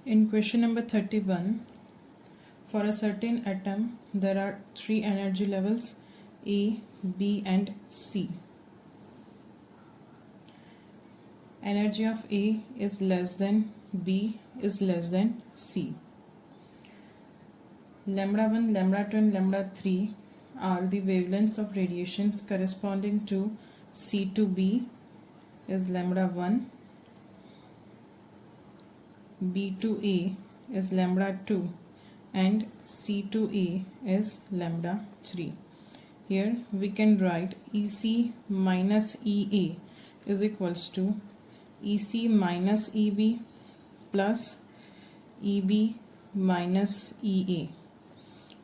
In question number 31, for a certain atom, there are three energy levels A, B and C. Energy of A is less than B is less than C. Lambda 1, lambda 2 and lambda 3 are the wavelengths of radiations corresponding to C to B is lambda 1, B to A is lambda 2 and C to A is lambda 3. Here we can write EC minus EA is equals to EC minus EB plus EB minus EA.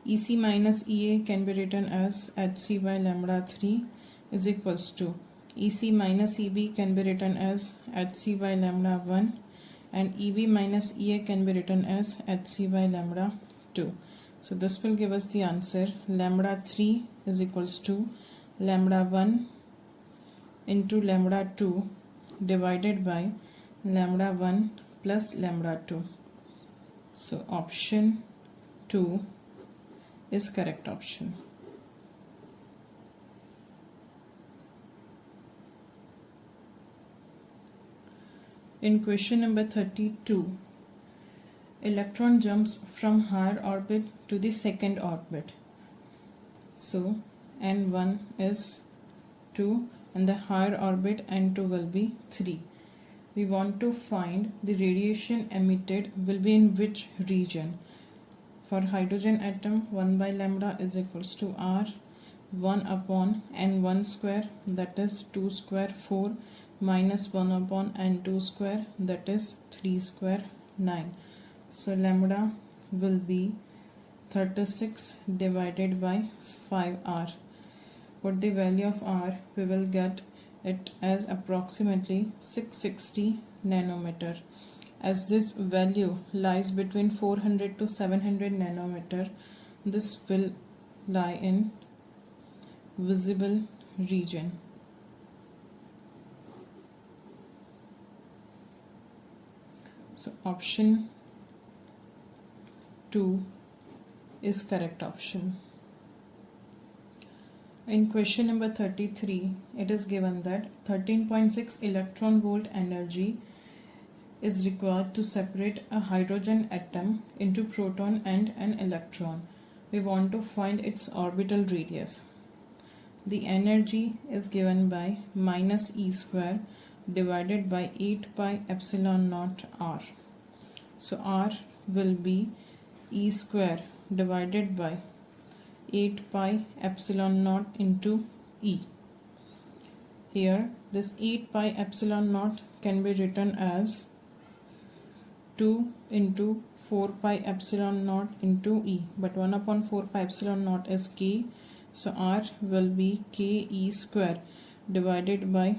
EC minus EA can be written as HC by lambda 3 is equals to EC minus EB can be written as HC by lambda 1 and EB minus EA can be written as HC by lambda 2. So this will give us the answer lambda 3 is equals to lambda 1 into lambda 2 divided by lambda 1 plus lambda 2. So option 2 is correct option. In question number 32, electron jumps from higher orbit to the second orbit. So N1 is 2 and the higher orbit N2 will be 3. We want to find the radiation emitted will be in which region. For hydrogen atom, 1 by lambda is equals to R 1 upon N1 square, that is 2 square 4 minus 1 upon N2 square, that is 3 square 9. So lambda will be 36 divided by 5R. Put the value of R, we will get it as approximately 660 nanometer. As this value lies between 400 to 700 nanometer, this will lie in visible region. So option 2 is correct option. In question number 33, it is given that 13.6 electron volt energy is required to separate a hydrogen atom into proton and an electron. We want to find its orbital radius. The energy is given by minus E square divided by 8 pi epsilon naught R. So R will be E square divided by 8 pi epsilon naught into E. Here this 8 pi epsilon naught can be written as 2 into 4 pi epsilon naught into E, but 1 upon 4 pi epsilon naught is K, so R will be K E square divided by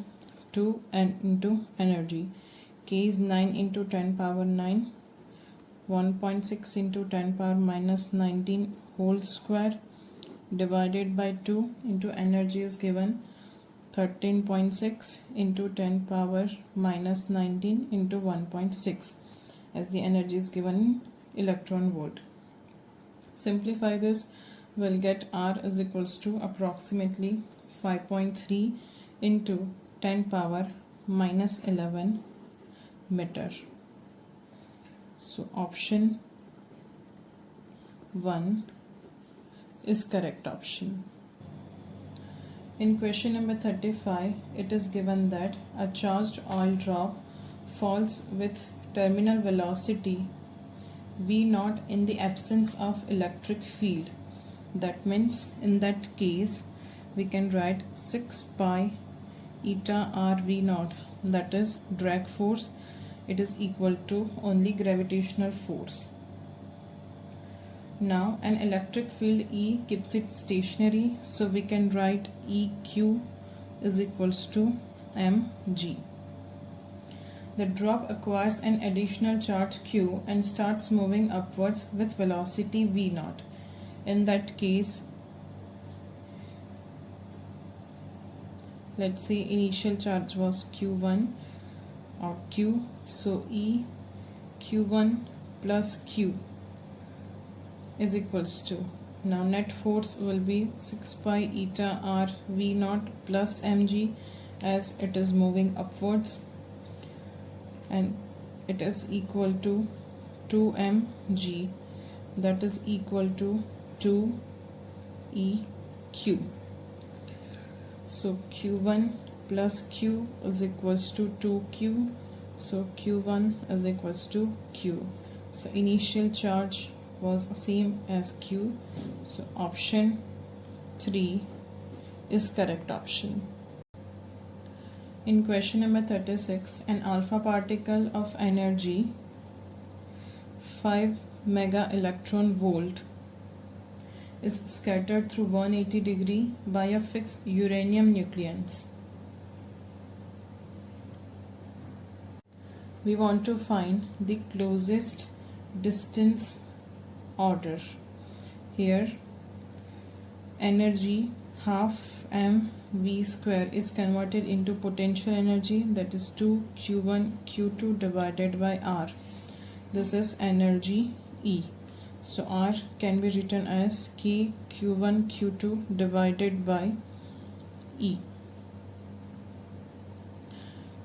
2 and into energy. K is 9 into 10 power 9, 1.6 into 10 power minus 19 whole square divided by 2 into energy is given 13.6 into 10 power minus 19 into 1.6 as the energy is given in electron volt. Simplify this, we'll get R is equals to approximately 5.3 into 10 power minus 11 meter. So option 1 is correct option. In question number 35, it is given that a charged oil drop falls with terminal velocity V0 in the absence of electric field. That means in that case we can write 6 pi eta R V0, that is drag force. It is equal to only gravitational force. Now an electric field E keeps it stationary, so we can write EQ is equals to mg. The drop acquires an additional charge Q and starts moving upwards with velocity V0. In that case, let's say initial charge was Q1 or Q, so E Q1 plus Q is equals to, now net force will be 6 pi eta r V naught plus mg, as it is moving upwards, and it is equal to 2 mg, that is equal to 2 EQ. So Q1 plus Q is equals to 2Q, so Q1 is equals to Q. So initial charge was same as Q, so option 3 is correct option. In question number 36, an alpha particle of energy 5 mega electron volt is scattered through 180 degree by a fixed uranium nucleus. We want to find the closest distance order. Here energy half mv square is converted into potential energy, that is 2 q1 q2 divided by r. This is energy E. So R can be written as K q1 q2 divided by E.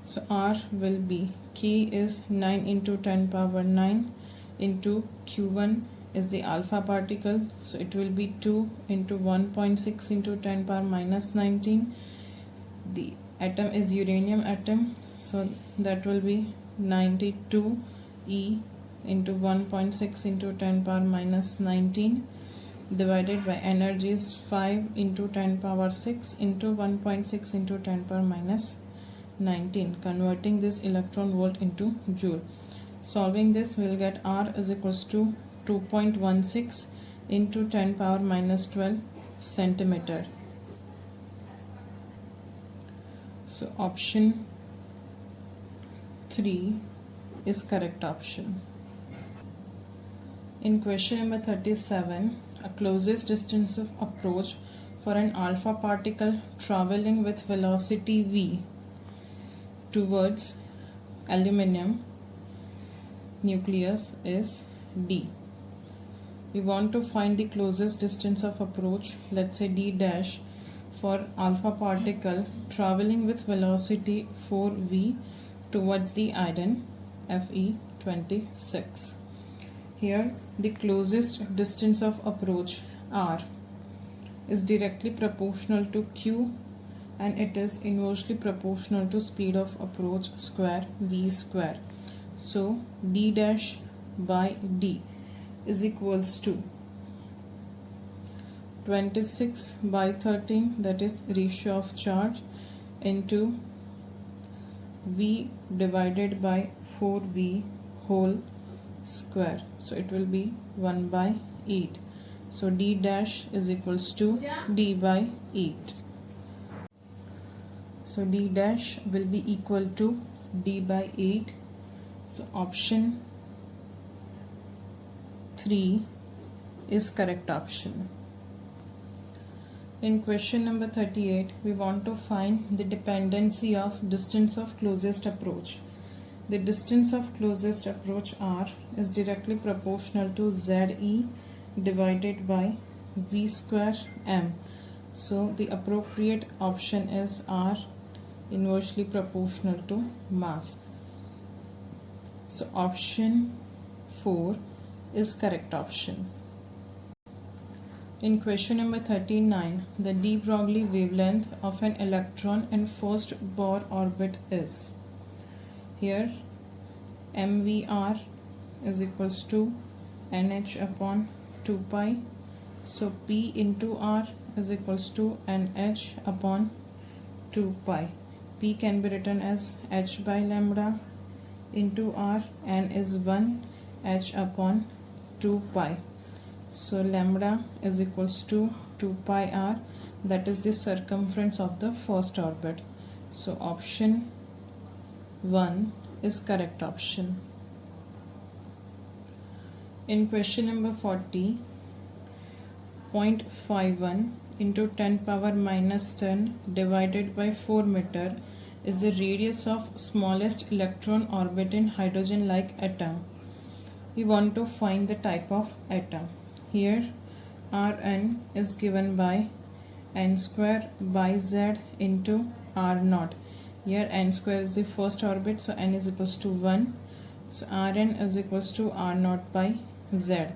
So R will be K is 9 into 10 power 9 into Q1 is the alpha particle, so it will be 2 into 1.6 into 10 power minus 19. The atom is uranium atom, so that will be 92 E into 1.6 into 10 power minus 19 divided by energy is 5 into 10 power 6 into 1.6 into 10 power minus 19, converting this electron volt into joule. Solving this, we will get R is equals to 2.16 into 10 power minus 12 centimeter. So option 3 is correct option. In question number 37, a closest distance of approach for an alpha particle traveling with velocity v towards aluminum nucleus is d. We want to find the closest distance of approach, let's say d dash, for alpha particle traveling with velocity 4v towards the iron Fe26. Here the closest distance of approach r is directly proportional to q, and it is inversely proportional to speed of approach square v square. So d dash by d is equals to 26 by 13, that is ratio of charge, into v divided by 4v whole square, so it will be 1 by 8. So d dash is equals to d by 8. So d dash will be equal to d by 8. So option 3 is correct option. In question number 38, we want to find the dependency of distance of closest approach. The distance of closest approach r is directly proportional to ze divided by v square m. So the appropriate option is r inversely proportional to mass. So option 4 is correct option. In question number 39, the de Broglie wavelength of an electron in first Bohr orbit is, here mvr is equals to nh upon 2 pi, so p into r is equals to nh upon 2 pi. P can be written as h by lambda into r, n is 1, h upon 2 pi. So lambda is equals to 2 pi r, that is the circumference of the first orbit. So option 1 is correct option. In question number 40, 0.51 into 10 power minus 10 divided by 4 meter is the radius of smallest electron orbit in hydrogen like atom. we want to find the type of atom. Here Rn is given by n square by z into r naught. Here n square is the first orbit, so n is equals to 1. So Rn is equals to r naught by z.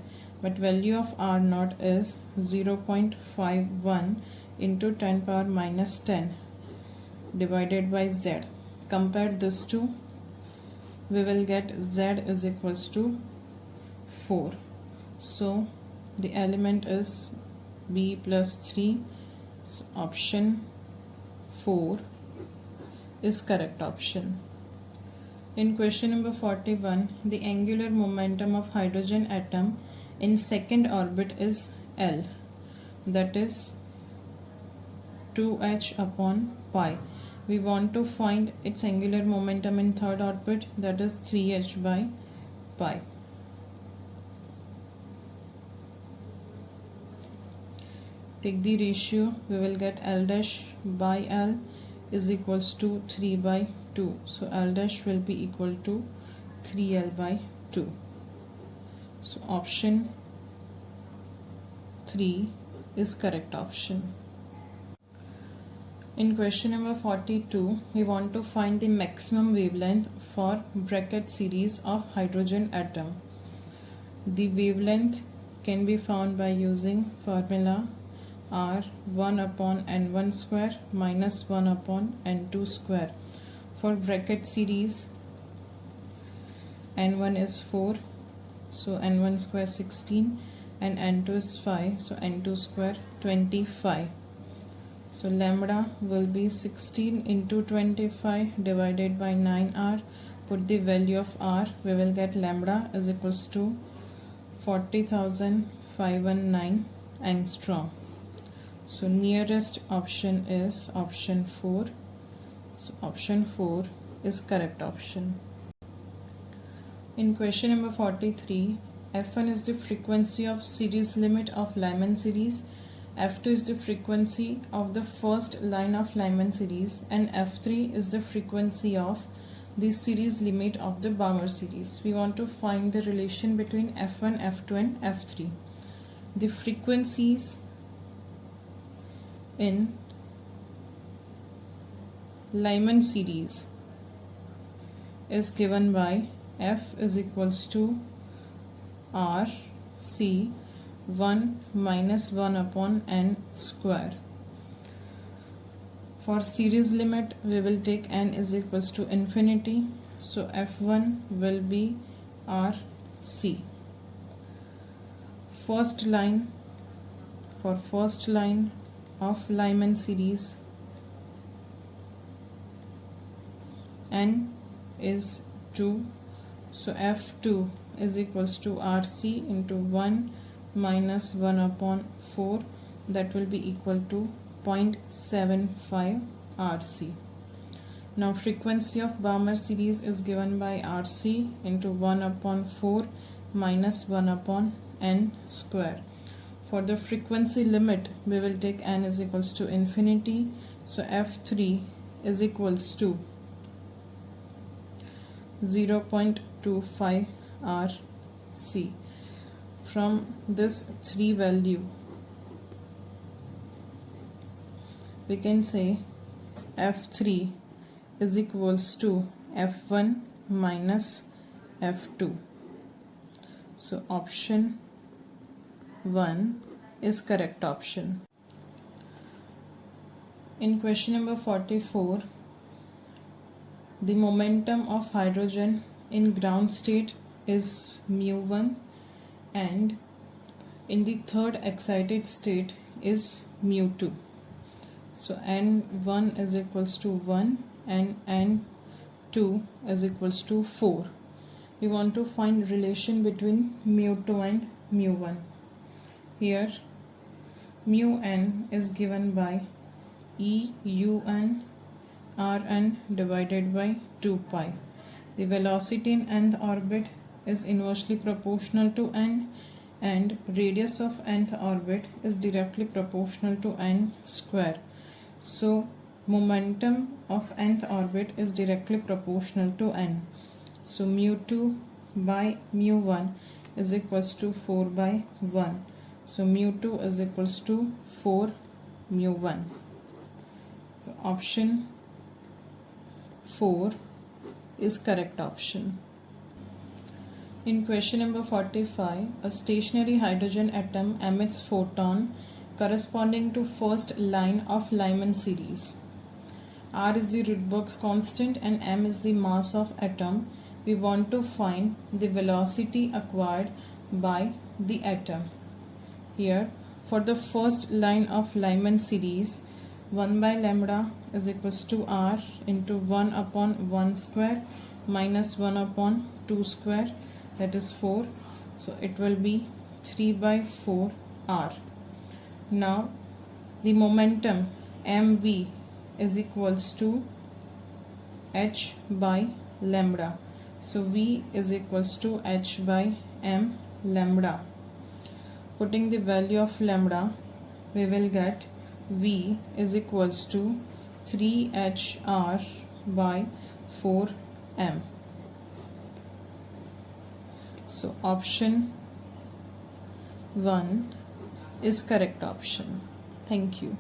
But value of r naught is 0.51 into 10 power minus 10 divided by z. Compare this to, we will get z is equals to 4. So the element is B plus 3. So option 4 is correct option. In question number 41, the angular momentum of hydrogen atom in second orbit is L, that is 2h upon pi. We want to find its angular momentum in third orbit, that is 3h by pi. Take the ratio, we will get L dash by L is equals to 3 by 2. So L dash will be equal to 3L by 2. So option 3 is correct option. In question number 42, we want to find the maximum wavelength for bracket series of hydrogen atom. The wavelength can be found by using formula R 1 upon n1 square minus 1 upon n2 square. For bracket series, n1 is 4, so n1 square 16, and n2 is 5, so n2 square 25. So lambda will be 16 into 25 divided by 9r. Put the value of r, we will get lambda is equals to 40,519 angstrom. So nearest option is option 4. So option 4 is correct option. In question number 43, F1 is the frequency of series limit of Lyman series, F2 is the frequency of the first line of Lyman series, and F3 is the frequency of the series limit of the Balmer series. We want to find the relation between F1, F2 and F3. The frequencies in Lyman series is given by F is equals to R C 1 minus 1 upon n square. For series limit, we will take n is equals to infinity, so F1 will be RC. First line, for first line of Lyman series, n is 2, so F2 is equals to RC into 1 minus 1 upon 4, that will be equal to 0.75 RC. Now frequency of Balmer series is given by RC into 1 upon 4 minus 1 upon n square. For the frequency limit, we will take n is equals to infinity, so F3 is equals to 0.25 RC. From this 3 value, we can say F3 is equals to F1 minus F2. So option 1 is correct option. In question number 44, the momentum of hydrogen in ground state is mu1, and in the third excited state is mu2. So n1 is equals to 1 and n2 is equals to 4. We want to find relation between mu2 and mu1. Here mu n is given by E(un) Rn divided by 2 pi. The velocity in nth orbit is inversely proportional to n, and radius of nth orbit is directly proportional to n square. So momentum of nth orbit is directly proportional to n. So mu2 by mu1 is equals to 4 by 1. So mu2 is equals to 4 mu1. So option 4 is correct option. In question number 45, a stationary hydrogen atom emits photon corresponding to first line of Lyman series. R is the Rydberg's constant and m is the mass of atom. We want to find the velocity acquired by the atom. Here, for the first line of Lyman series, 1 by lambda is equals to r into 1 upon 1 square minus 1 upon 2 square, that is 4. So it will be 3 by 4 r. Now the momentum mv is equals to h by lambda. So v is equals to h by m lambda. Putting the value of lambda, we will get v is equals to 3hr by 4m. So option 1 is correct option. Thank you.